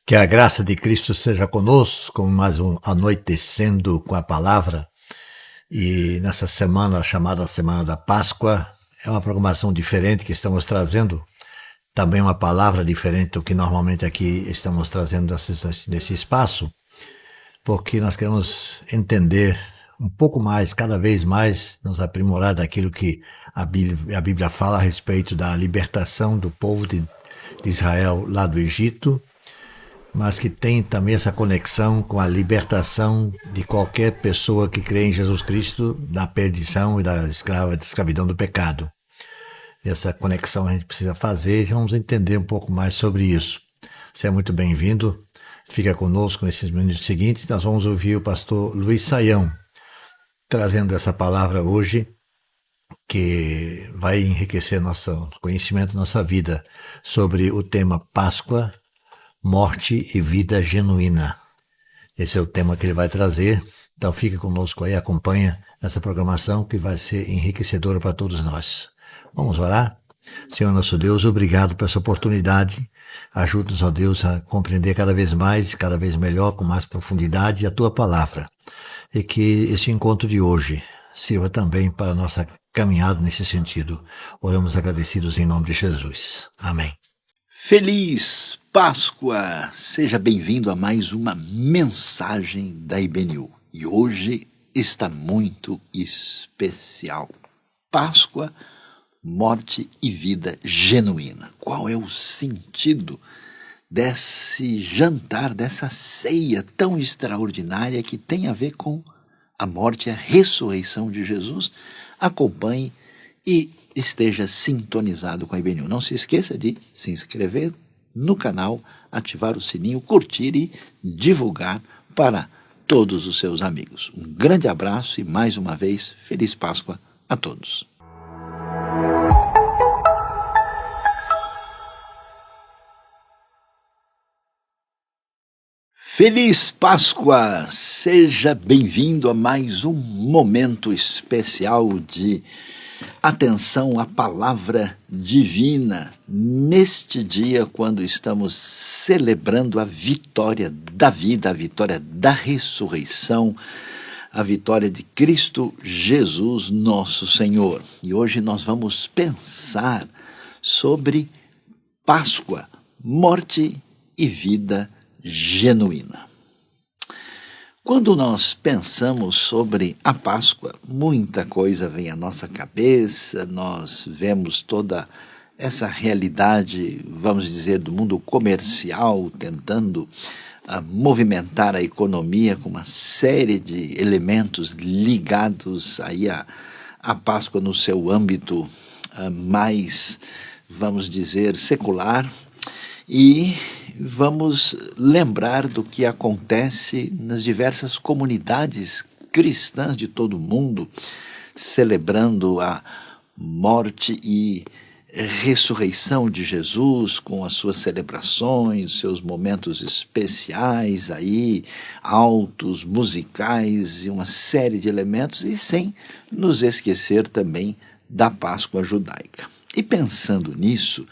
Que a graça de Cristo seja conosco, mais um Anoitecendo com a Palavra. E nessa semana, chamada Semana da Páscoa, é uma programação diferente que estamos trazendo. Também uma palavra diferente do que normalmente aqui estamos trazendo nesse espaço, porque nós queremos entender um pouco mais, cada vez mais, nos aprimorar daquilo que a Bíblia fala a respeito da libertação do povo de Israel lá do Egito, mas que tem também essa conexão com a libertação de qualquer pessoa que crê em Jesus Cristo da perdição e da escravidão do pecado. Essa conexão a gente precisa fazer e vamos entender um pouco mais sobre isso. Você é muito bem-vindo, fica conosco nesses minutos seguintes. Nós vamos ouvir o pastor Luiz Saião trazendo essa palavra hoje, que vai enriquecer nosso conhecimento, nossa vida, sobre o tema Páscoa, morte e vida genuína. Esse é o tema que ele vai trazer. Então fique conosco aí, acompanha essa programação que vai ser enriquecedora para todos nós. Vamos orar? Senhor nosso Deus, obrigado por essa oportunidade. Ajuda-nos, ó Deus, a compreender cada vez mais, cada vez melhor, com mais profundidade a Tua Palavra. E que esse encontro de hoje sirva também para a nossa caminhada nesse sentido. Oramos agradecidos em nome de Jesus. Amém. Feliz Páscoa! Seja bem-vindo a mais uma mensagem da IBNU. E hoje está muito especial. Páscoa, morte e vida genuína. Qual é o sentido desse jantar, dessa ceia tão extraordinária que tem a ver com a morte e a ressurreição de Jesus? Acompanhe e esteja sintonizado com a IBNU. Não se esqueça de se inscrever no canal, ativar o sininho, curtir e divulgar para todos os seus amigos. Um grande abraço e mais uma vez, Feliz Páscoa a todos. Feliz Páscoa! Seja bem-vindo a mais um momento especial de atenção à palavra divina, neste dia quando estamos celebrando a vitória da vida, a vitória da ressurreição, a vitória de Cristo Jesus, nosso Senhor. E hoje nós vamos pensar sobre Páscoa, morte e vida genuína. Quando nós pensamos sobre a Páscoa, muita coisa vem à nossa cabeça, nós vemos toda essa realidade, vamos dizer, do mundo comercial, tentando movimentar a economia com uma série de elementos ligados aí à Páscoa no seu âmbito mais, vamos dizer, secular. E vamos lembrar do que acontece nas diversas comunidades cristãs de todo o mundo, celebrando a morte e ressurreição de Jesus, com as suas celebrações, seus momentos especiais aí, altos, musicais e uma série de elementos, e sem nos esquecer também da Páscoa judaica. E pensando nisso,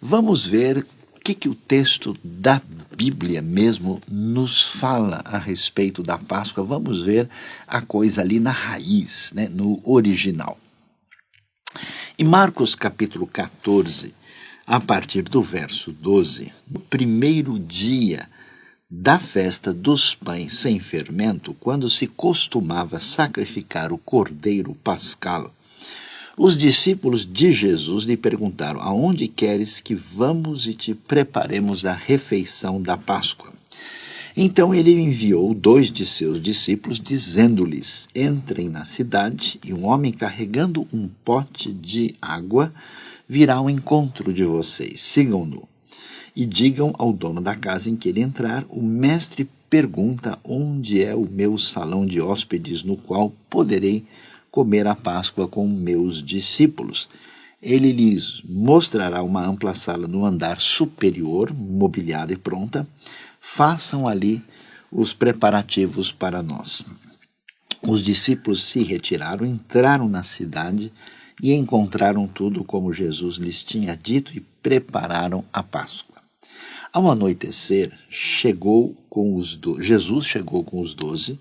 vamos ver o que o texto da Bíblia mesmo nos fala a respeito da Páscoa. Vamos ver a coisa ali na raiz, né, no original. Em Marcos capítulo 14, a partir do verso 12, no primeiro dia da festa dos pães sem fermento, quando se costumava sacrificar o cordeiro pascal, os discípulos de Jesus lhe perguntaram: aonde queres que vamos e te preparemos a refeição da Páscoa? Então ele enviou 2 de seus discípulos, dizendo-lhes: entrem na cidade, e um homem carregando um pote de água virá ao encontro de vocês. Sigam-no e digam ao dono da casa em que ele entrar: o mestre pergunta onde é o meu salão de hóspedes, no qual poderei comer a Páscoa com meus discípulos. Ele lhes mostrará uma ampla sala no andar superior, mobiliada e pronta. Façam ali os preparativos para nós. Os discípulos se retiraram, entraram na cidade e encontraram tudo como Jesus lhes tinha dito e prepararam a Páscoa. Ao anoitecer, Jesus chegou com os 12.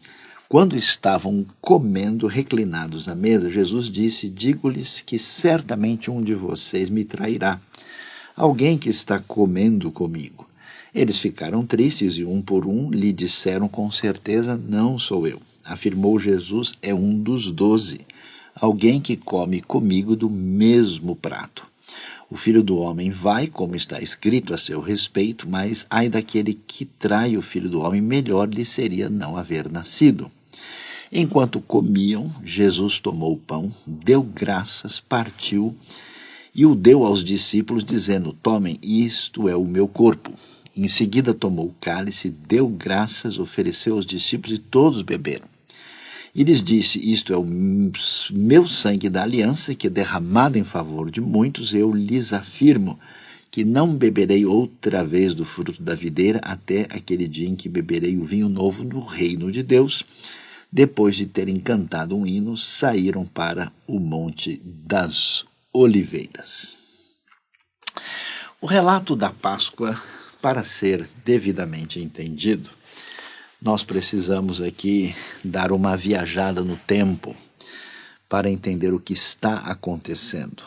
Quando estavam comendo reclinados à mesa, Jesus disse: digo-lhes que certamente um de vocês me trairá, alguém que está comendo comigo. Eles ficaram tristes e um por um lhe disseram com certeza: não sou eu. Afirmou Jesus: é um dos 12, alguém que come comigo do mesmo prato. O Filho do Homem vai, como está escrito a seu respeito, mas ai daquele que trai o Filho do Homem, melhor lhe seria não haver nascido. Enquanto comiam, Jesus tomou o pão, deu graças, partiu e o deu aos discípulos, dizendo: tomem, isto é o meu corpo. Em seguida tomou o cálice, deu graças, ofereceu aos discípulos e todos beberam. E lhes disse: isto é o meu sangue da aliança, que é derramado em favor de muitos. Eu lhes afirmo que não beberei outra vez do fruto da videira até aquele dia em que beberei o vinho novo no reino de Deus. Depois de terem cantado um hino, saíram para o Monte das Oliveiras. O relato da Páscoa, para ser devidamente entendido, nós precisamos aqui dar uma viajada no tempo para entender o que está acontecendo.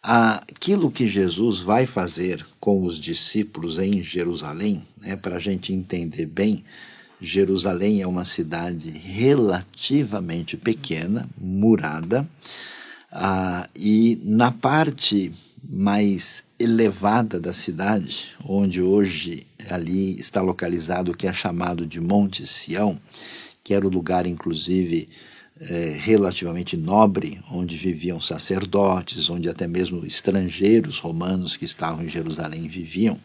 Aquilo que Jesus vai fazer com os discípulos em Jerusalém, para a gente entender bem, Jerusalém é uma cidade relativamente pequena, murada, e na parte mais elevada da cidade, onde hoje ali está localizado o que é chamado de Monte Sião, que era o lugar inclusive relativamente nobre, onde viviam sacerdotes, onde até mesmo estrangeiros romanos que estavam em Jerusalém viviam.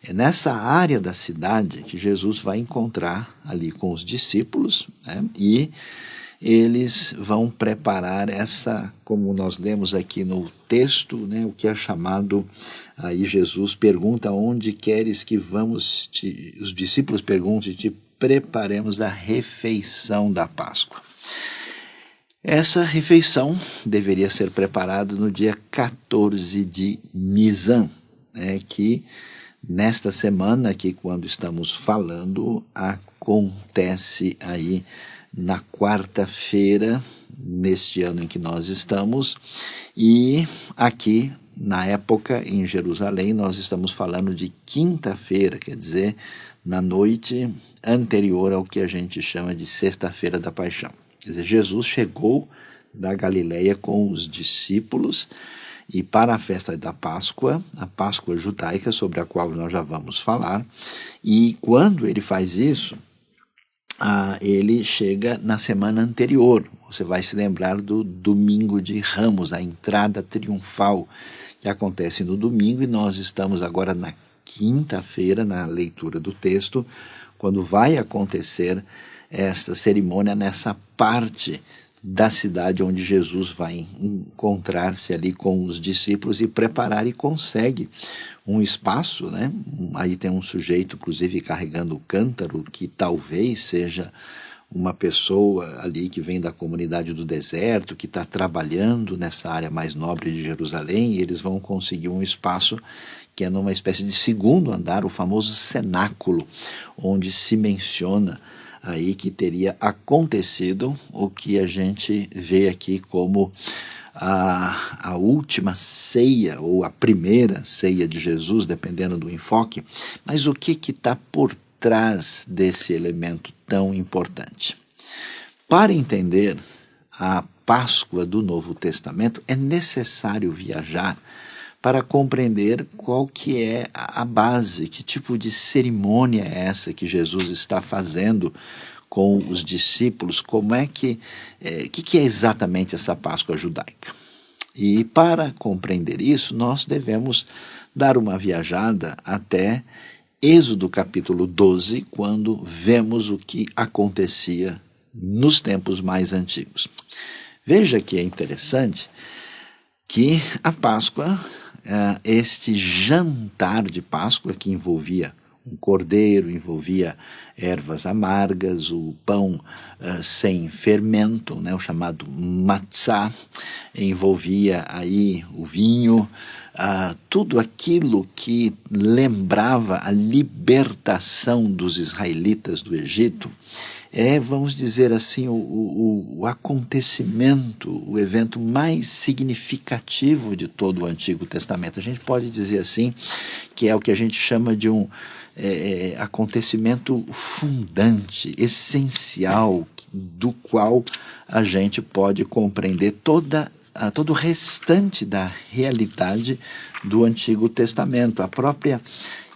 É nessa área da cidade que Jesus vai encontrar ali com os discípulos, e eles vão preparar essa, como nós lemos aqui no texto, o que é chamado, aí Jesus pergunta: onde queres que vamos, os discípulos perguntam, te preparemos a refeição da Páscoa. Essa refeição deveria ser preparada no dia 14 de Nisan, que nesta semana aqui, quando estamos falando, acontece aí na quarta-feira, neste ano em que nós estamos, e aqui, na época, em Jerusalém, nós estamos falando de quinta-feira, quer dizer, na noite anterior ao que a gente chama de Sexta-feira da Paixão. Quer dizer, Jesus chegou da Galileia com os discípulos e para a festa da Páscoa, a Páscoa judaica, sobre a qual nós já vamos falar, e quando ele faz isso, ele chega na semana anterior. Você vai se lembrar do Domingo de Ramos, a entrada triunfal que acontece no domingo, e nós estamos agora na quinta-feira, na leitura do texto, quando vai acontecer esta cerimônia nessa parte da cidade onde Jesus vai encontrar-se ali com os discípulos e preparar, e consegue um espaço, Aí tem um sujeito, inclusive, carregando o cântaro, que talvez seja uma pessoa ali que vem da comunidade do deserto, que está trabalhando nessa área mais nobre de Jerusalém, e eles vão conseguir um espaço que é numa espécie de segundo andar, o famoso cenáculo, onde se menciona aí que teria acontecido o que a gente vê aqui como a última ceia, ou a primeira ceia de Jesus, dependendo do enfoque. Mas o que está por trás desse elemento tão importante? Para entender a Páscoa do Novo Testamento, é necessário viajar para compreender qual que é a base, que tipo de cerimônia é essa que Jesus está fazendo com os discípulos, como é que é exatamente essa Páscoa judaica. E para compreender isso, nós devemos dar uma viajada até Êxodo capítulo 12, quando vemos o que acontecia nos tempos mais antigos. Veja que é interessante que a Páscoa, este jantar de Páscoa, que envolvia um cordeiro, envolvia ervas amargas, o pão sem fermento, o chamado matzá, envolvia aí o vinho, tudo aquilo que lembrava a libertação dos israelitas do Egito, vamos dizer assim, o acontecimento, o evento mais significativo de todo o Antigo Testamento. A gente pode dizer assim, que é o que a gente chama de um acontecimento fundante, essencial, do qual a gente pode compreender todo o restante da realidade do Antigo Testamento. A própria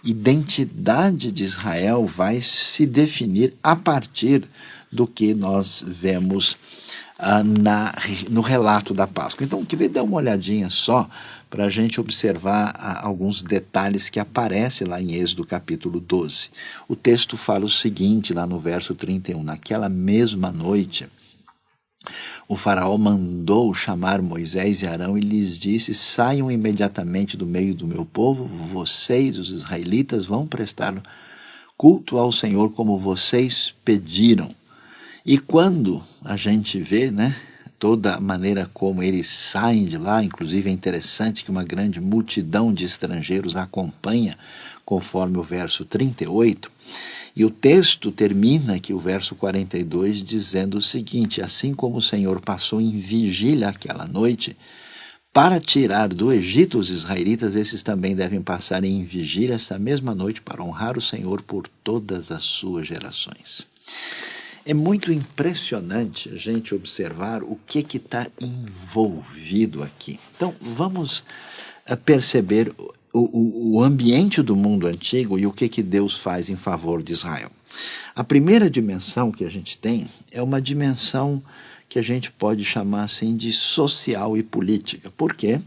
identidade de Israel vai se definir a partir do que nós vemos no relato da Páscoa. Então, que dar uma olhadinha só para a gente observar alguns detalhes que aparecem lá em Êxodo capítulo 12. O texto fala o seguinte, lá no verso 31, naquela mesma noite, o faraó mandou chamar Moisés e Arão e lhes disse: saiam imediatamente do meio do meu povo, vocês, os israelitas, vão prestar culto ao Senhor como vocês pediram. E quando a gente vê, toda a maneira como eles saem de lá, inclusive é interessante que uma grande multidão de estrangeiros acompanha, conforme o verso 38, e o texto termina aqui, o verso 42, dizendo o seguinte: assim como o Senhor passou em vigília aquela noite, para tirar do Egito os israelitas, esses também devem passar em vigília esta mesma noite para honrar o Senhor por todas as suas gerações. É muito impressionante a gente observar o que está envolvido aqui. Então, vamos perceber o ambiente do mundo antigo e o que Deus faz em favor de Israel. A primeira dimensão que a gente tem é uma dimensão que a gente pode chamar assim de social e política. Por quê?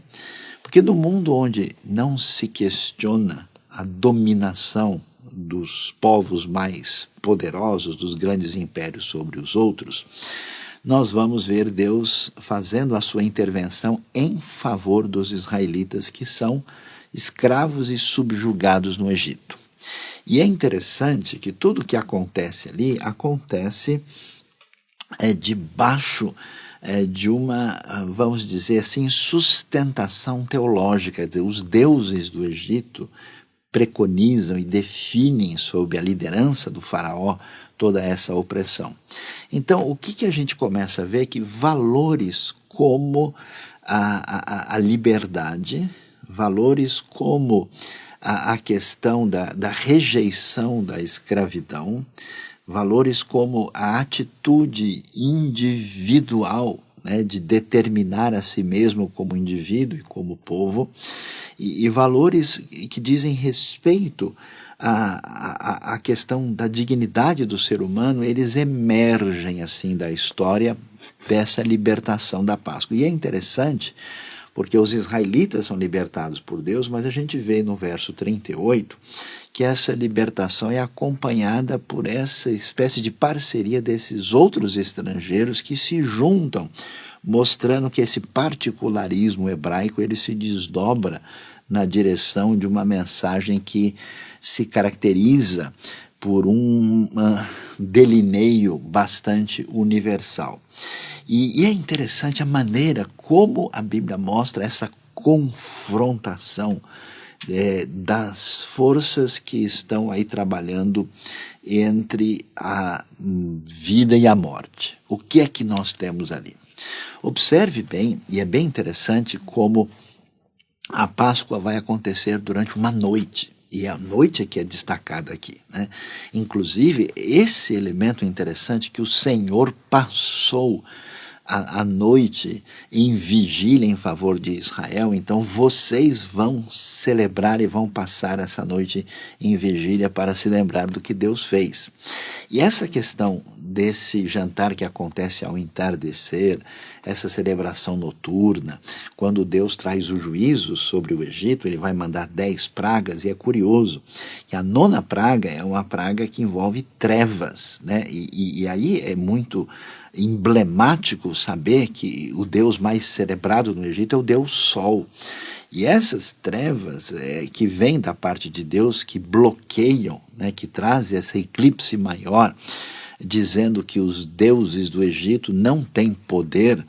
Porque no mundo onde não se questiona a dominação dos povos mais poderosos, dos grandes impérios sobre os outros, nós vamos ver Deus fazendo a sua intervenção em favor dos israelitas que são escravos e subjugados no Egito. E é interessante que tudo que acontece ali acontece debaixo de uma, vamos dizer assim, sustentação teológica. Quer dizer, os deuses do Egito preconizam e definem sob a liderança do faraó toda essa opressão. Então, o que a gente começa a ver é que valores como a liberdade, valores como a questão da rejeição da escravidão, valores como a atitude individual, de determinar a si mesmo como indivíduo e como povo, e valores que dizem respeito à questão da dignidade do ser humano, eles emergem assim da história dessa libertação da Páscoa. E é interessante porque os israelitas são libertados por Deus, mas a gente vê no verso 38 que essa libertação é acompanhada por essa espécie de parceria desses outros estrangeiros que se juntam, mostrando que esse particularismo hebraico ele se desdobra na direção de uma mensagem que se caracteriza por um delineio bastante universal. E é interessante a maneira como a Bíblia mostra essa confrontação das forças que estão aí trabalhando entre a vida e a morte. O que é que nós temos ali? Observe bem, e é bem interessante como a Páscoa vai acontecer durante uma noite. E a noite é que é destacada aqui, Inclusive, esse elemento interessante que o Senhor passou a noite em vigília em favor de Israel, então vocês vão celebrar e vão passar essa noite em vigília para se lembrar do que Deus fez. E essa questão desse jantar que acontece ao entardecer, essa celebração noturna, quando Deus traz o juízo sobre o Egito, ele vai mandar 10 pragas, e é curioso que a 9ª praga é uma praga que envolve trevas, E aí é muito emblemático saber que o Deus mais celebrado no Egito é o Deus Sol. E essas trevas que vêm da parte de Deus, que bloqueiam, que trazem esse eclipse maior, dizendo que os deuses do Egito não têm poder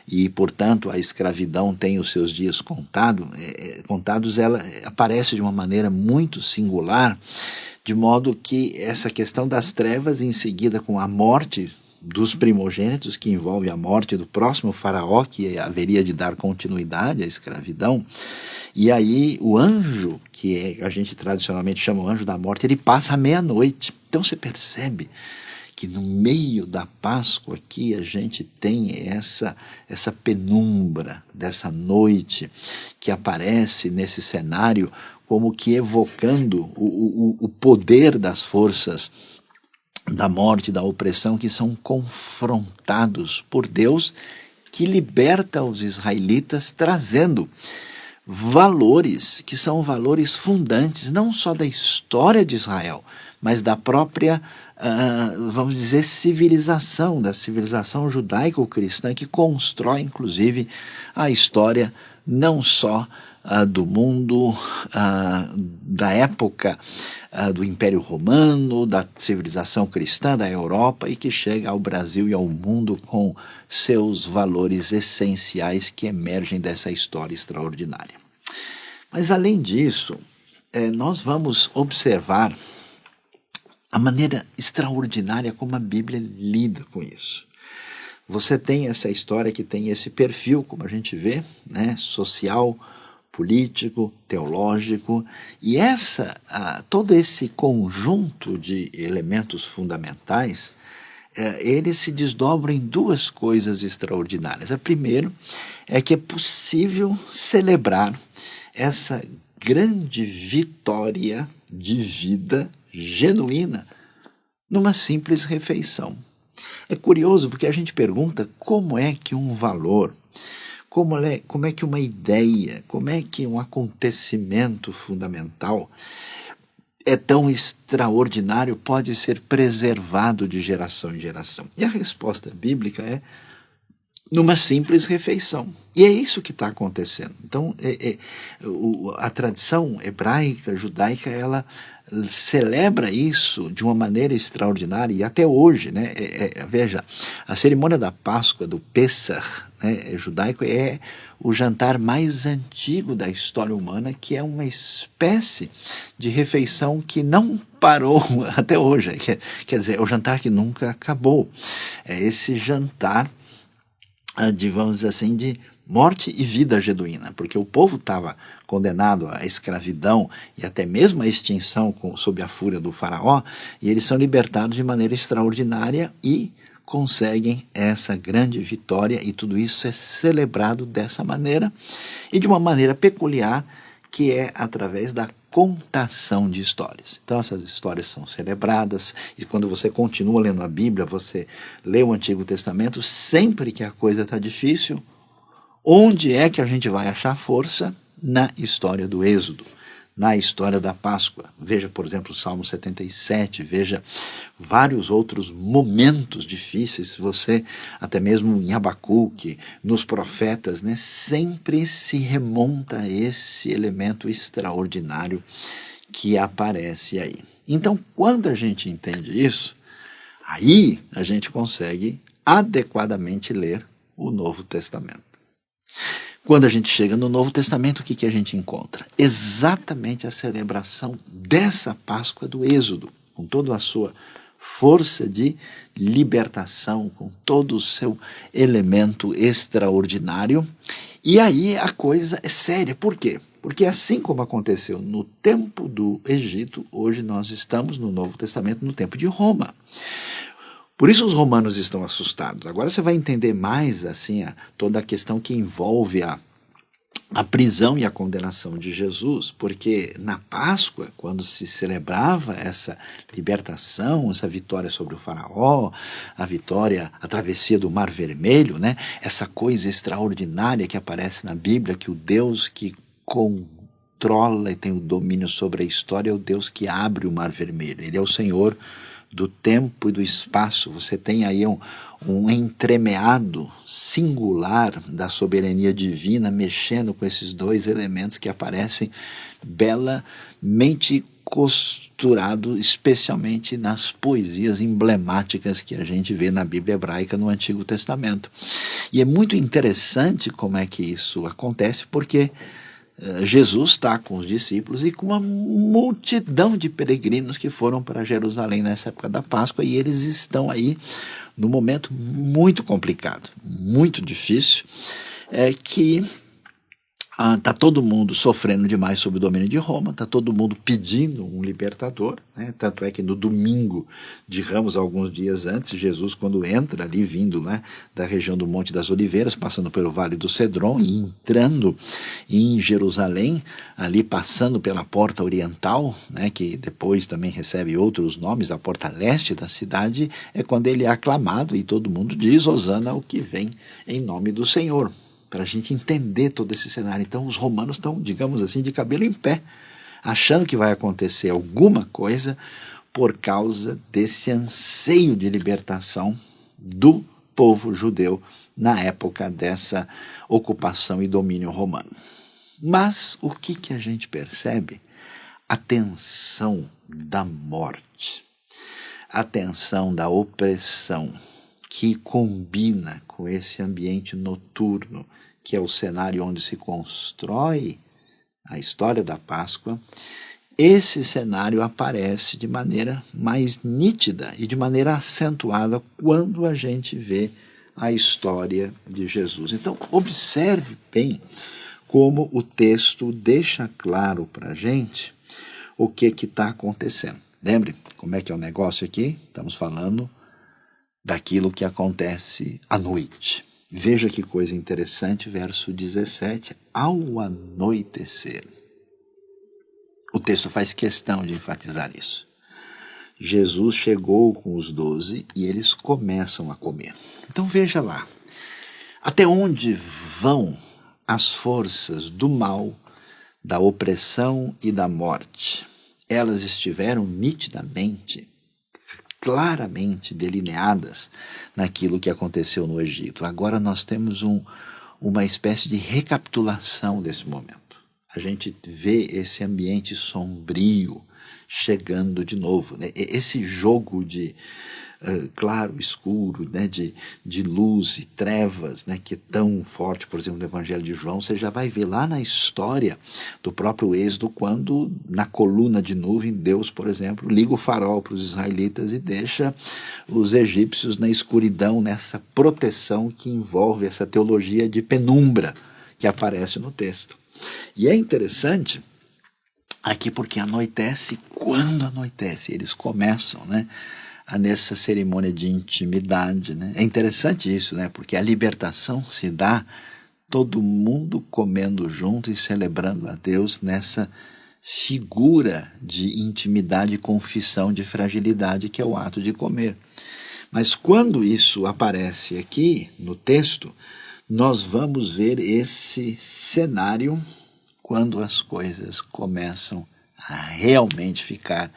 e, portanto, a escravidão tem os seus dias contados, ela aparece de uma maneira muito singular, de modo que essa questão das trevas, em seguida com a morte dos primogênitos, que envolve a morte do próximo faraó, que haveria de dar continuidade à escravidão, e aí o anjo, que a gente tradicionalmente chama o anjo da morte, ele passa à meia-noite. Então você percebe que no meio da Páscoa aqui a gente tem essa penumbra dessa noite que aparece nesse cenário como que evocando o poder das forças da morte, da opressão, que são confrontados por Deus, que liberta os israelitas, trazendo valores que são valores fundantes, não só da história de Israel, mas da própria, vamos dizer, civilização, da civilização judaico-cristã, que constrói, inclusive, a história não só do mundo, da época do Império Romano, da civilização cristã da Europa, e que chega ao Brasil e ao mundo com seus valores essenciais que emergem dessa história extraordinária. Mas, além disso, nós vamos observar a maneira extraordinária como a Bíblia lida com isso. Você tem essa história que tem esse perfil, como a gente vê, né, social, político, teológico, e todo esse conjunto de elementos fundamentais, eles se desdobram em duas coisas extraordinárias. A primeira é que é possível celebrar essa grande vitória de vida genuína numa simples refeição. É curioso porque a gente pergunta como é que um valor, como é que uma ideia, como é que um acontecimento fundamental é tão extraordinário, pode ser preservado de geração em geração. E a resposta bíblica é numa simples refeição. E é isso que está acontecendo. Então, a tradição hebraica, judaica, ela celebra isso de uma maneira extraordinária, e até hoje, né? Veja, a cerimônia da Páscoa, do Pessach, né, judaico, é o jantar mais antigo da história humana, que é uma espécie de refeição que não parou até hoje. Quer dizer, é o jantar que nunca acabou. É esse jantar, vamos dizer assim, de morte e vida genuína, porque o povo estava condenado à escravidão e até mesmo à extinção sob a fúria do faraó, e eles são libertados de maneira extraordinária e conseguem essa grande vitória, e tudo isso é celebrado dessa maneira, e de uma maneira peculiar, que é através da contação de histórias. Então essas histórias são celebradas, e quando você continua lendo a Bíblia, você lê o Antigo Testamento, sempre que a coisa está difícil, onde é que a gente vai achar força? Na história do Êxodo, na história da Páscoa. Veja, por exemplo, o Salmo 77, veja vários outros momentos difíceis, você, até mesmo em Abacuque, nos profetas, né, sempre se remonta a esse elemento extraordinário que aparece aí. Então, quando a gente entende isso, aí a gente consegue adequadamente ler o Novo Testamento. Quando a gente chega no Novo Testamento, o que a gente encontra? Exatamente a celebração dessa Páscoa do Êxodo, com toda a sua força de libertação, com todo o seu elemento extraordinário. E aí a coisa é séria. Por quê? Porque assim como aconteceu no tempo do Egito, hoje nós estamos no Novo Testamento, no tempo de Roma. Por isso os romanos estão assustados. Agora você vai entender mais assim toda a questão que envolve a prisão e a condenação de Jesus, porque na Páscoa, quando se celebrava essa libertação, essa vitória sobre o faraó, a vitória, a travessia do Mar Vermelho, né? Essa coisa extraordinária que aparece na Bíblia, que o Deus que controla e tem o domínio sobre a história é o Deus que abre o Mar Vermelho. Ele é o Senhor do tempo e do espaço. Você tem aí um entremeado singular da soberania divina mexendo com esses dois elementos que aparecem belamente costurado especialmente nas poesias emblemáticas que a gente vê na Bíblia hebraica no Antigo Testamento. E é muito interessante como é que isso acontece, porque Jesus está com os discípulos e com uma multidão de peregrinos que foram para Jerusalém nessa época da Páscoa, e eles estão aí num momento muito complicado, muito difícil, que está todo mundo sofrendo demais sob o domínio de Roma, está todo mundo pedindo um libertador, né? Tanto é que no domingo de Ramos, alguns dias antes, Jesus, quando entra ali, vindo, né, da região do Monte das Oliveiras, passando pelo Vale do Cedron e entrando em Jerusalém, ali passando pela Porta Oriental, né, que depois também recebe outros nomes, a Porta Leste da cidade, é quando ele é aclamado e todo mundo diz: Hosana ao que vem em nome do Senhor. Para a gente entender todo esse cenário. Então os romanos estão, digamos assim, de cabelo em pé, achando que vai acontecer alguma coisa por causa desse anseio de libertação do povo judeu na época dessa ocupação e domínio romano. Mas o que a gente percebe? A tensão da morte, a tensão da opressão, que combina com esse ambiente noturno, que é o cenário onde se constrói a história da Páscoa. Esse cenário aparece de maneira mais nítida e de maneira acentuada quando a gente vê a história de Jesus. Então, observe bem como o texto deixa claro para a gente o que está acontecendo. Lembre como é que é o negócio aqui? Estamos falando daquilo que acontece à noite. Veja que coisa interessante, verso 17. Ao anoitecer. O texto faz questão de enfatizar isso. Jesus chegou com os 12 e eles começam a comer. Então veja lá. Até onde vão as forças do mal, da opressão e da morte? Elas estiveram nitidamente, claramente delineadas naquilo que aconteceu no Egito. Agora nós temos uma espécie de recapitulação desse momento. A gente vê esse ambiente sombrio chegando de novo, né? Esse jogo de claro, escuro, né? de luz e trevas, né? Que é tão forte, por exemplo, no Evangelho de João. Você já vai ver lá na história do próprio Êxodo, quando na coluna de nuvem, Deus, por exemplo, liga o farol para os israelitas e deixa os egípcios na escuridão, nessa proteção que envolve essa teologia de penumbra que aparece no texto. E é interessante aqui porque anoitece, quando anoitece, eles começam, né, nessa cerimônia de intimidade, né? É interessante isso, né, porque a libertação se dá todo mundo comendo junto e celebrando a Deus nessa figura de intimidade e confissão de fragilidade que é o ato de comer. Mas quando isso aparece aqui no texto, nós vamos ver esse cenário quando as coisas começam a realmente ficar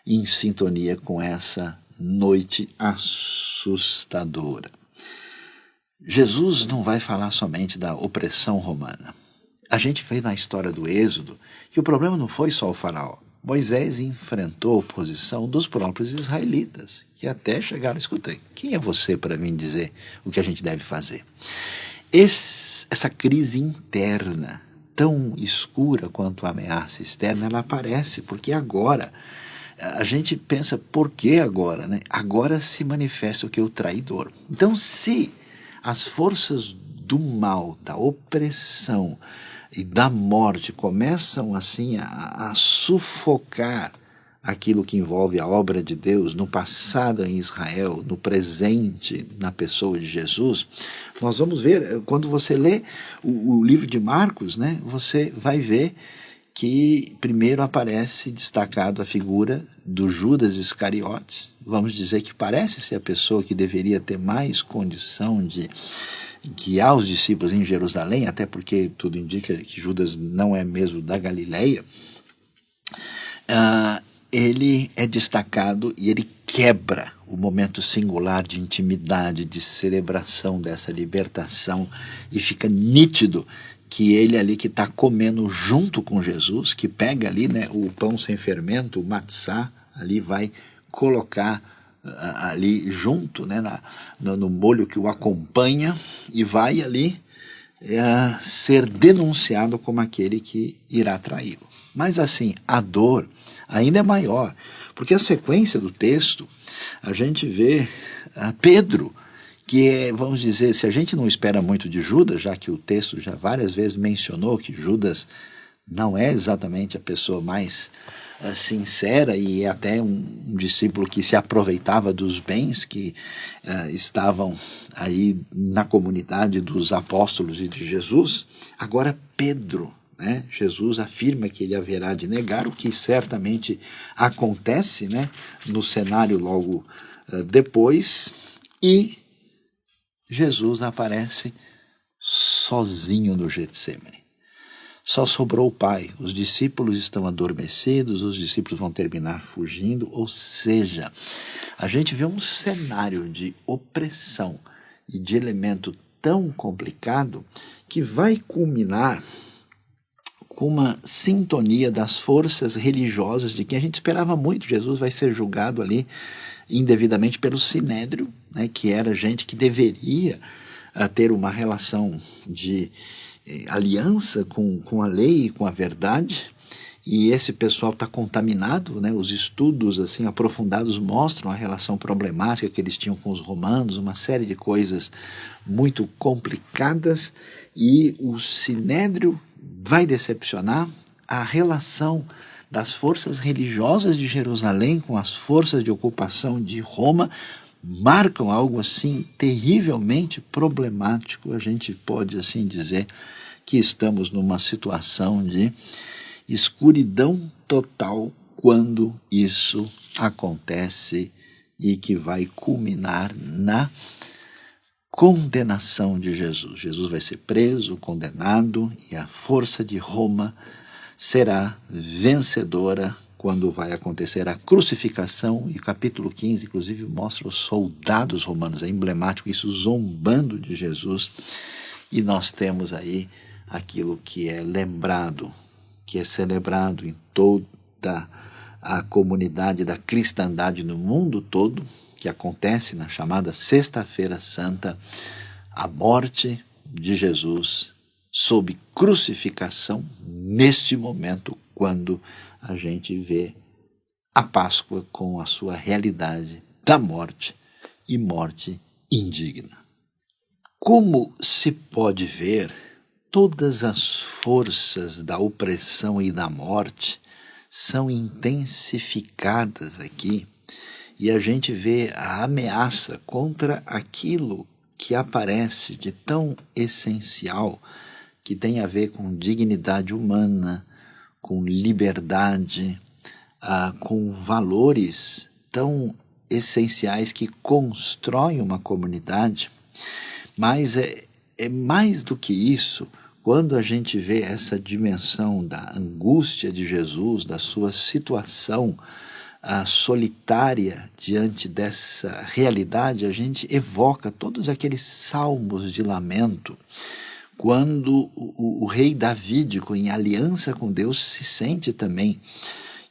em sintonia com essa noite assustadora. Jesus não vai falar somente da opressão romana. A gente vê na história do Êxodo que o problema não foi só o faraó. Moisés enfrentou a oposição dos próprios israelitas, que até chegaram: escutei, quem é você para vir dizer o que a gente deve fazer? Essa crise interna, tão escura quanto a ameaça externa, ela aparece porque agora a gente pensa: por que agora, né? Agora se manifesta o que? O traidor. Então, se as forças do mal, da opressão e da morte começam assim a sufocar aquilo que envolve a obra de Deus no passado em Israel, no presente na pessoa de Jesus, nós vamos ver, quando você lê o livro de Marcos, né, você vai ver que primeiro aparece destacado a figura do Judas Iscariotes. Vamos dizer que parece ser a pessoa que deveria ter mais condição de guiar os discípulos em Jerusalém, até porque tudo indica que Judas não é mesmo da Galileia. Ele é destacado e ele quebra o momento singular de intimidade, de celebração dessa libertação, e fica nítido que ele ali que está comendo junto com Jesus, que pega ali, né, o pão sem fermento, o matzá, ali vai colocar ali junto, né, no molho que o acompanha, e vai ali ser denunciado como aquele que irá traí-lo. Mas assim, a dor ainda é maior, porque a sequência do texto, a gente vê Pedro, que é, vamos dizer, se a gente não espera muito de Judas, já que o texto já várias vezes mencionou que Judas não é exatamente a pessoa mais sincera e é até um discípulo que se aproveitava dos bens que estavam aí na comunidade dos apóstolos e de Jesus. Agora Pedro, né? Jesus afirma que ele haverá de negar, o que certamente acontece, né, no cenário logo depois, e Jesus aparece sozinho no Getsemane. Só sobrou o Pai, os discípulos estão adormecidos, os discípulos vão terminar fugindo, ou seja, a gente vê um cenário de opressão e de elemento tão complicado que vai culminar com uma sintonia das forças religiosas de quem a gente esperava muito. Jesus vai ser julgado ali indevidamente pelo Sinédrio, né, que era gente que deveria ter uma relação de aliança com a lei e com a verdade, e esse pessoal está contaminado, né? Os estudos assim aprofundados mostram a relação problemática que eles tinham com os romanos, uma série de coisas muito complicadas, e o Sinédrio vai decepcionar. A relação das forças religiosas de Jerusalém com as forças de ocupação de Roma marcam algo assim terrivelmente problemático. A gente pode assim dizer que estamos numa situação de escuridão total quando isso acontece, e que vai culminar na condenação de Jesus. Jesus vai ser preso, condenado, e a força de Roma será vencedora quando vai acontecer a crucificação. E o capítulo 15, inclusive, mostra os soldados romanos, é emblemático isso, zombando de Jesus. E nós temos aí aquilo que é lembrado, que é celebrado em toda a comunidade da cristandade no mundo todo, que acontece na chamada Sexta-feira Santa, a morte de Jesus sob crucificação, neste momento, quando a gente vê a Páscoa com a sua realidade da morte, e morte indigna. Como se pode ver, todas as forças da opressão e da morte são intensificadas aqui, e a gente vê a ameaça contra aquilo que aparece de tão essencial, que tem a ver com dignidade humana, com liberdade, com valores tão essenciais que constroem uma comunidade. Mas é mais do que isso. Quando a gente vê essa dimensão da angústia de Jesus, da sua situação solitária diante dessa realidade, a gente evoca todos aqueles salmos de lamento, quando o rei Davídico, em aliança com Deus, se sente também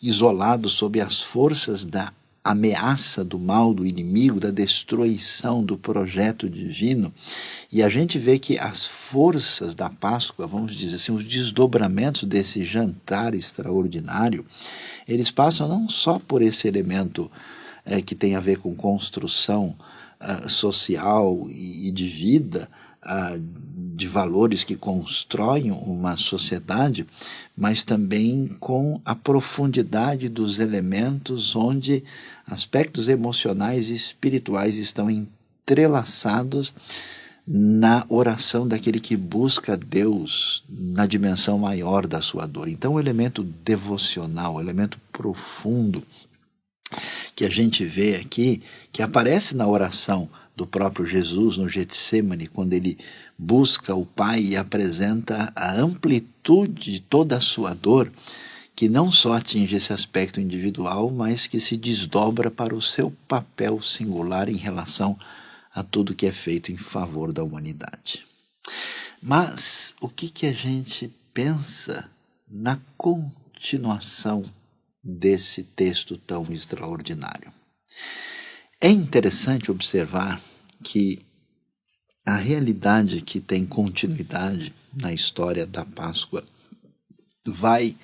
isolado sob as forças da ameaça do mal, do inimigo, da destruição do projeto divino. E a gente vê que as forças da Páscoa, vamos dizer assim, os desdobramentos desse jantar extraordinário, eles passam não só por esse elemento que tem a ver com construção social e de vida, de valores que constroem uma sociedade, mas também com a profundidade dos elementos onde aspectos emocionais e espirituais estão entrelaçados na oração daquele que busca Deus na dimensão maior da sua dor. Então o elemento devocional, o elemento profundo que a gente vê aqui, que aparece na oração do próprio Jesus no Getsemane, quando ele busca o Pai e apresenta a amplitude de toda a sua dor, que não só atinge esse aspecto individual, mas que se desdobra para o seu papel singular em relação a tudo que é feito em favor da humanidade. Mas o que a gente pensa na continuação desse texto tão extraordinário? É interessante observar que a realidade que tem continuidade na história da Páscoa vai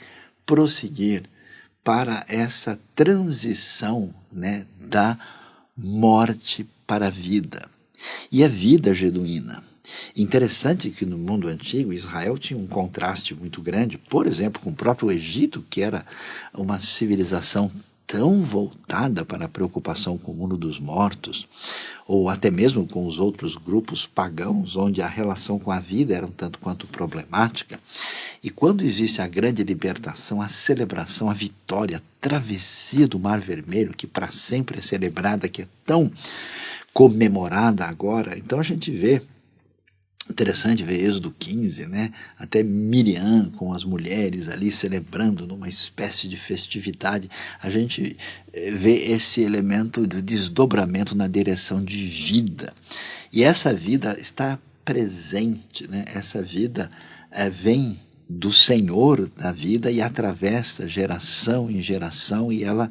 prosseguir para essa transição, né, da morte para a vida. E a vida genuína. Interessante que no mundo antigo Israel tinha um contraste muito grande, por exemplo, com o próprio Egito, que era uma civilização tão voltada para a preocupação com o mundo dos mortos, ou até mesmo com os outros grupos pagãos, onde a relação com a vida era um tanto quanto problemática. E quando existe a grande libertação, a celebração, a vitória, a travessia do Mar Vermelho, que para sempre é celebrada, que é tão comemorada agora, então a gente vê, interessante ver Êxodo 15, né? Até Miriam com as mulheres ali celebrando numa espécie de festividade. A gente vê esse elemento de desdobramento na direção de vida. E essa vida está presente, né? Essa vida vem do Senhor da vida e atravessa geração em geração, e ela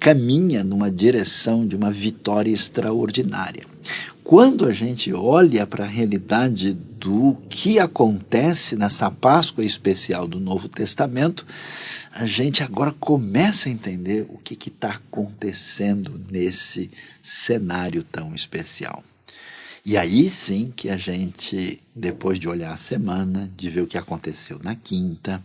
caminha numa direção de uma vitória extraordinária. Quando a gente olha para a realidade do que acontece nessa Páscoa especial do Novo Testamento, a gente agora começa a entender o que está acontecendo nesse cenário tão especial. E aí sim que a gente, depois de olhar a semana, de ver o que aconteceu na quinta,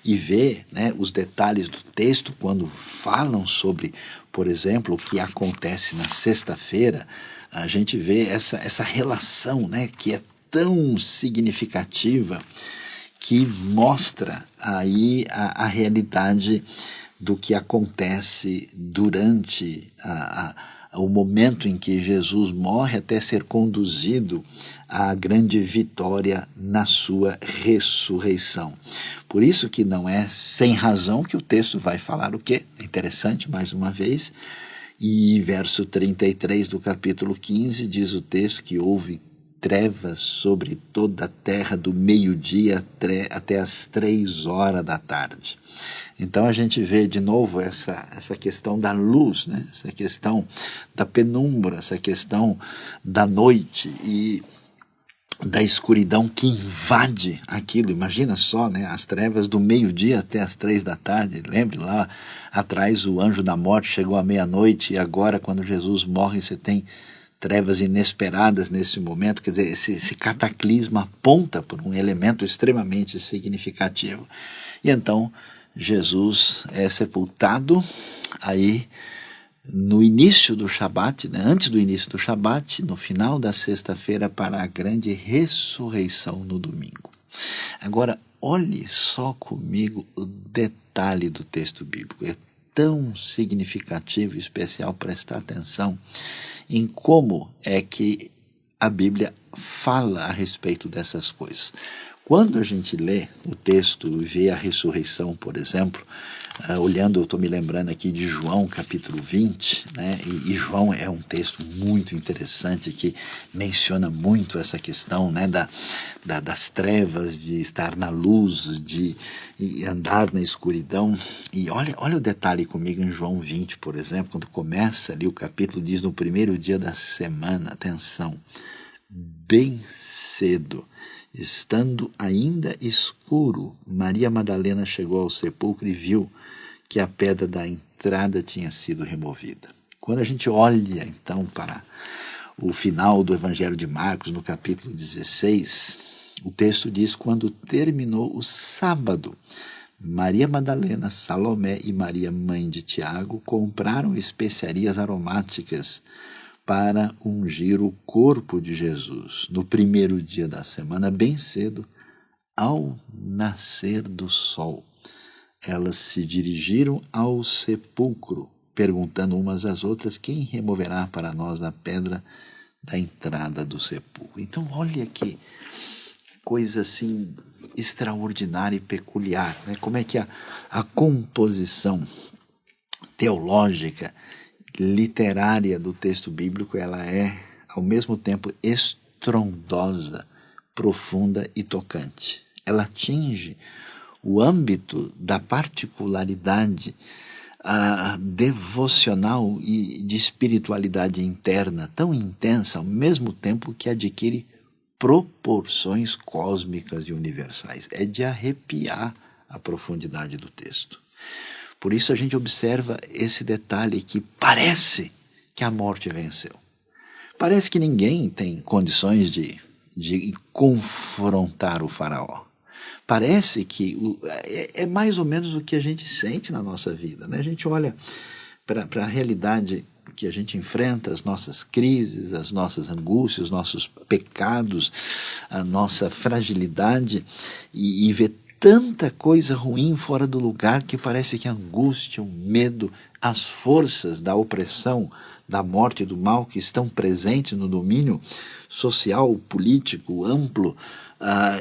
e ver, né, os detalhes do texto, quando falam sobre, por exemplo, o que acontece na sexta-feira, a gente vê essa relação, né, que é tão significativa, que mostra aí a realidade do que acontece durante o momento em que Jesus morre até ser conduzido à grande vitória na sua ressurreição. Por isso que não é sem razão que o texto vai falar o quê? É interessante, mais uma vez, e verso 33 do capítulo 15 diz o texto que houve trevas sobre toda a terra do meio-dia até as 3 horas da tarde. Então a gente vê de novo essa questão da luz, né? Essa questão da penumbra, essa questão da noite e da escuridão que invade aquilo. Imagina só, né? As trevas do meio-dia até as 3 da tarde. Lembre lá atrás, o anjo da morte chegou à meia-noite, e agora quando Jesus morre você tem trevas inesperadas nesse momento. Quer dizer, esse cataclisma aponta por um elemento extremamente significativo. E então Jesus é sepultado aí no início do Shabat, né? Antes do início do Shabat, no final da sexta-feira, para a grande ressurreição no domingo. Agora, olhe só comigo o detalhe do texto bíblico. É tão significativo e especial prestar atenção em como é que a Bíblia fala a respeito dessas coisas. Quando a gente lê o texto e vê a ressurreição, por exemplo, olhando, eu estou me lembrando aqui de João capítulo 20, né? E João é um texto muito interessante que menciona muito essa questão, né? das trevas, de estar na luz, de andar na escuridão. E olha o detalhe comigo em João 20, por exemplo, quando começa ali o capítulo, diz: no primeiro dia da semana, atenção, bem cedo, estando ainda escuro, Maria Madalena chegou ao sepulcro e viu que a pedra da entrada tinha sido removida. Quando a gente olha então para o final do Evangelho de Marcos, no capítulo 16, o texto diz: quando terminou o sábado, Maria Madalena, Salomé e Maria, mãe de Tiago, compraram especiarias aromáticas para ungir o corpo de Jesus. No primeiro dia da semana, bem cedo, ao nascer do sol, elas se dirigiram ao sepulcro, perguntando umas às outras: quem removerá para nós a pedra da entrada do sepulcro? Então, olha que coisa assim extraordinária e peculiar, né? Como é que a composição teológica, literária do texto bíblico, ela é ao mesmo tempo estrondosa, profunda e tocante. Ela atinge o âmbito da particularidade devocional e de espiritualidade interna tão intensa, ao mesmo tempo que adquire proporções cósmicas e universais. É de arrepiar a profundidade do texto. Por isso a gente observa esse detalhe que parece que a morte venceu. Parece que ninguém tem condições de confrontar o faraó. Parece que é mais ou menos o que a gente sente na nossa vida, né? A gente olha para a realidade que a gente enfrenta, as nossas crises, as nossas angústias, os nossos pecados, a nossa fragilidade e vê tanta coisa ruim fora do lugar que parece que a angústia, o medo, as forças da opressão, da morte e do mal que estão presentes no domínio social, político, amplo,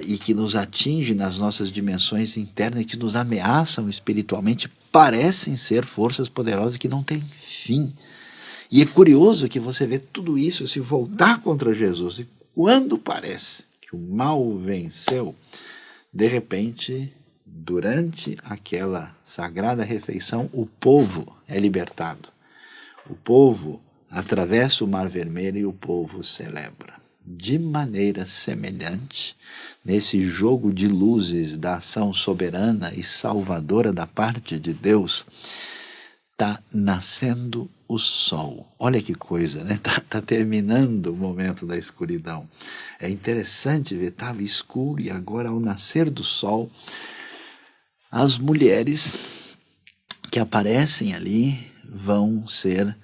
e que nos atinge nas nossas dimensões internas, que nos ameaçam espiritualmente, parecem ser forças poderosas que não têm fim. E é curioso que você vê tudo isso se voltar contra Jesus. E quando parece que o mal venceu, de repente, durante aquela sagrada refeição, o povo é libertado. O povo atravessa o Mar Vermelho e o povo celebra. De maneira semelhante, nesse jogo de luzes da ação soberana e salvadora da parte de Deus, está nascendo o sol. Olha que coisa, né? Tá terminando o momento da escuridão. É interessante ver, estava escuro e agora ao nascer do sol, as mulheres que aparecem ali vão ser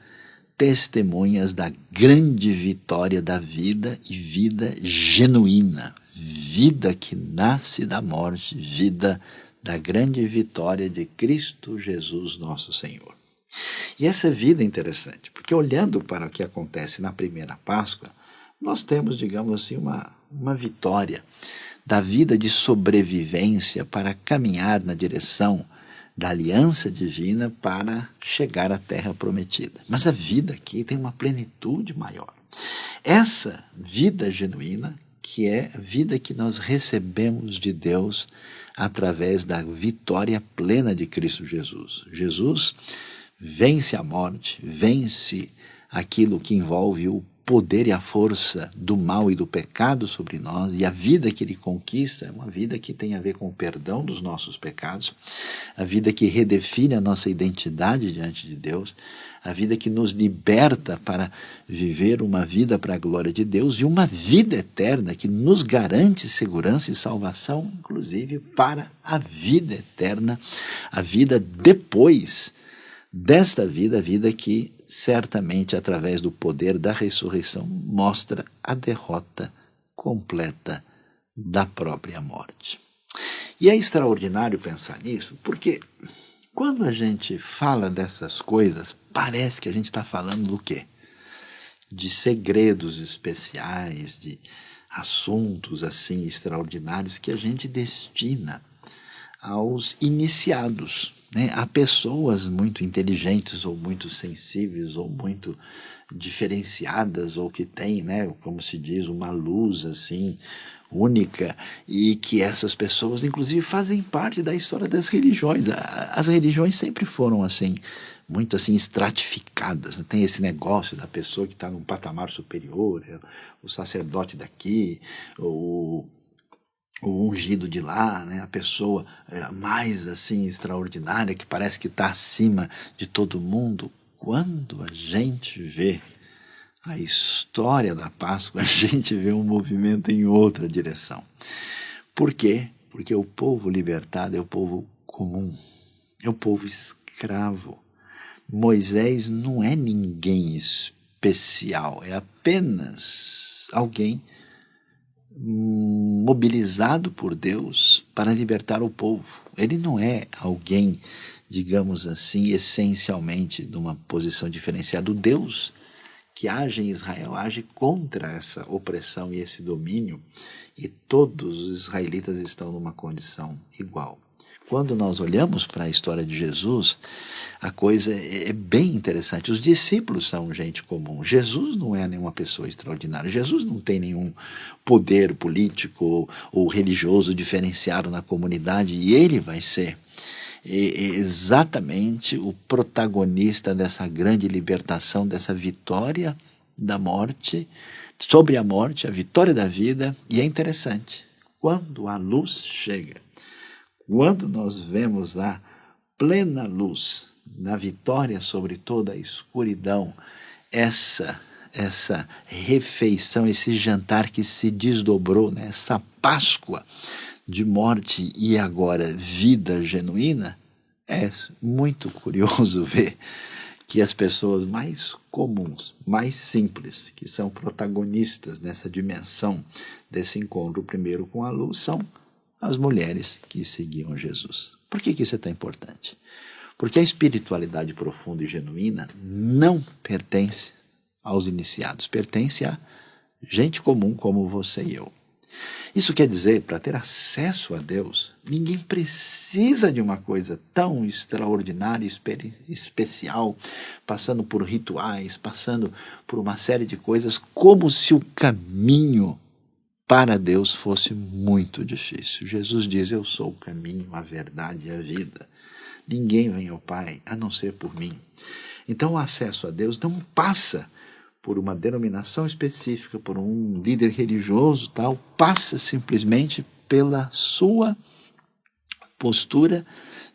testemunhas da grande vitória da vida e vida genuína, vida que nasce da morte, vida da grande vitória de Cristo Jesus nosso Senhor. E essa vida é interessante, porque olhando para o que acontece na primeira Páscoa, nós temos, digamos assim, uma vitória da vida de sobrevivência para caminhar na direção da aliança divina para chegar à terra prometida. Mas a vida aqui tem uma plenitude maior. Essa vida genuína, que é a vida que nós recebemos de Deus através da vitória plena de Cristo Jesus. Jesus vence a morte, vence aquilo que envolve o poder e a força do mal e do pecado sobre nós, e a vida que ele conquista é uma vida que tem a ver com o perdão dos nossos pecados, a vida que redefine a nossa identidade diante de Deus, a vida que nos liberta para viver uma vida para a glória de Deus e uma vida eterna que nos garante segurança e salvação, inclusive para a vida eterna, a vida depois desta vida, a vida que certamente através do poder da ressurreição mostra a derrota completa da própria morte. E é extraordinário pensar nisso, porque quando a gente fala dessas coisas, parece que a gente está falando do quê? De segredos especiais, de assuntos assim extraordinários que a gente destina aos iniciados, né? Há pessoas muito inteligentes ou muito sensíveis ou muito diferenciadas ou que têm, né, como se diz, uma luz assim única, e que essas pessoas inclusive fazem parte da história das religiões. As religiões sempre foram assim, muito assim estratificadas, né? Tem esse negócio da pessoa que está num patamar superior, o sacerdote daqui, o ungido de lá, né? A pessoa mais assim extraordinária, que parece que está acima de todo mundo. Quando a gente vê a história da Páscoa, a gente vê um movimento em outra direção. Por quê? Porque o povo libertado é o povo comum, é o povo escravo. Moisés não é ninguém especial, é apenas alguém mobilizado por Deus para libertar o povo. Ele não é alguém, digamos assim, essencialmente de uma posição diferenciada. O Deus que age em Israel age contra essa opressão e esse domínio, e todos os israelitas estão numa condição igual. Quando nós olhamos para a história de Jesus, a coisa é bem interessante. Os discípulos são gente comum. Jesus não é nenhuma pessoa extraordinária. Jesus não tem nenhum poder político ou religioso diferenciado na comunidade, e ele vai ser exatamente o protagonista dessa grande libertação, dessa vitória da morte, sobre a morte, a vitória da vida. E é interessante, quando a luz chega, quando nós vemos a plena luz na vitória sobre toda a escuridão, essa refeição, esse jantar que se desdobrou, né? Essa Páscoa de morte e agora vida genuína, é muito curioso ver que as pessoas mais comuns, mais simples, que são protagonistas nessa dimensão desse encontro primeiro com a luz, são as mulheres que seguiam Jesus. Por que isso é tão importante? Porque a espiritualidade profunda e genuína não pertence aos iniciados, pertence a gente comum como você e eu. Isso quer dizer, para ter acesso a Deus, ninguém precisa de uma coisa tão extraordinária, especial, passando por rituais, passando por uma série de coisas, como se o caminho para Deus fosse muito difícil. Jesus diz: eu sou o caminho, a verdade e a vida. Ninguém vem ao Pai a não ser por mim. Então o acesso a Deus não passa por uma denominação específica, por um líder religioso, tal, passa simplesmente pela sua postura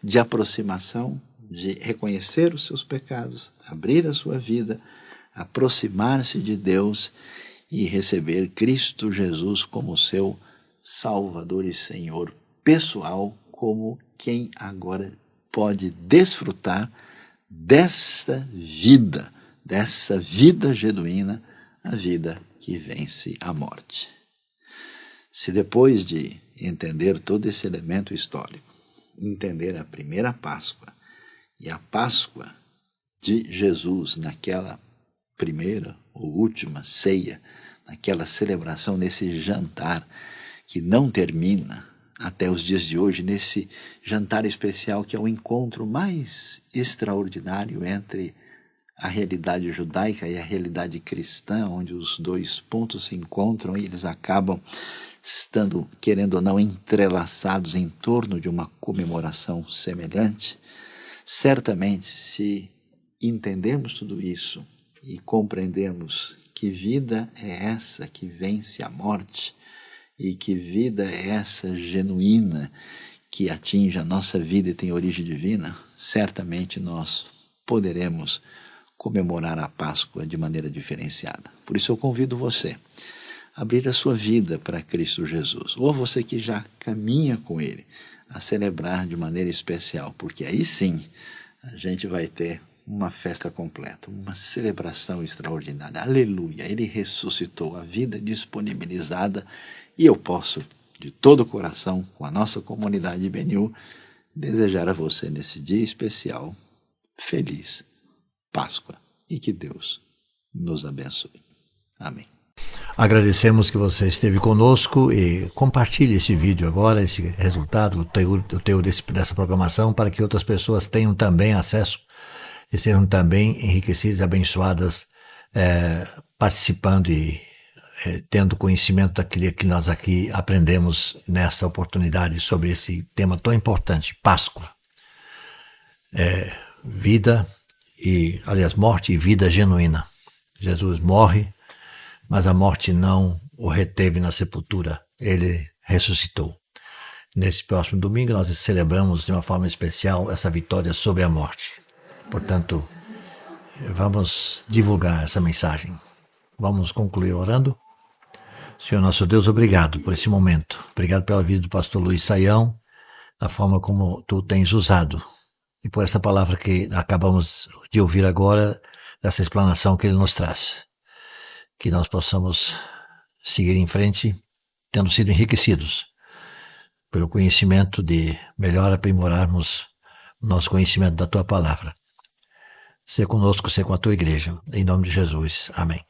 de aproximação, de reconhecer os seus pecados, abrir a sua vida, aproximar-se de Deus e receber Cristo Jesus como seu Salvador e Senhor pessoal, como quem agora pode desfrutar dessa vida genuína, a vida que vence a morte. Se depois de entender todo esse elemento histórico, entender a primeira Páscoa e a Páscoa de Jesus naquela primeira ou última ceia, naquela celebração, nesse jantar que não termina até os dias de hoje, nesse jantar especial que é o encontro mais extraordinário entre a realidade judaica e a realidade cristã, onde os dois pontos se encontram e eles acabam estando, querendo ou não, entrelaçados em torno de uma comemoração semelhante. Certamente, se entendemos tudo isso e compreendemos que vida é essa que vence a morte e que vida é essa genuína que atinge a nossa vida e tem origem divina, certamente nós poderemos comemorar a Páscoa de maneira diferenciada. Por isso eu convido você a abrir a sua vida para Cristo Jesus, ou você que já caminha com Ele, a celebrar de maneira especial, porque aí sim a gente vai ter uma festa completa, uma celebração extraordinária. Aleluia! Ele ressuscitou, a vida disponibilizada, e eu posso, de todo o coração, com a nossa comunidade IBNU, desejar a você nesse dia especial, feliz Páscoa, e que Deus nos abençoe. Amém. Agradecemos que você esteve conosco e compartilhe esse vídeo agora, esse resultado, o teor dessa programação, para que outras pessoas tenham também acesso e sejam também enriquecidas e abençoadas, participando e tendo conhecimento daquilo que nós aqui aprendemos nessa oportunidade sobre esse tema tão importante, Páscoa. Vida e, aliás, morte e vida genuína. Jesus morre, mas a morte não o reteve na sepultura, ele ressuscitou. Nesse próximo domingo nós celebramos de uma forma especial essa vitória sobre a morte. Portanto, vamos divulgar essa mensagem. Vamos concluir orando. Senhor nosso Deus, obrigado por esse momento. Obrigado pela vida do pastor Luiz Saião, da forma como tu tens usado. E por essa palavra que acabamos de ouvir agora, dessa explanação que ele nos traz. Que nós possamos seguir em frente, tendo sido enriquecidos pelo conhecimento de melhor aprimorarmos o nosso conhecimento da tua palavra. Seja conosco, seja com a tua igreja. Em nome de Jesus. Amém.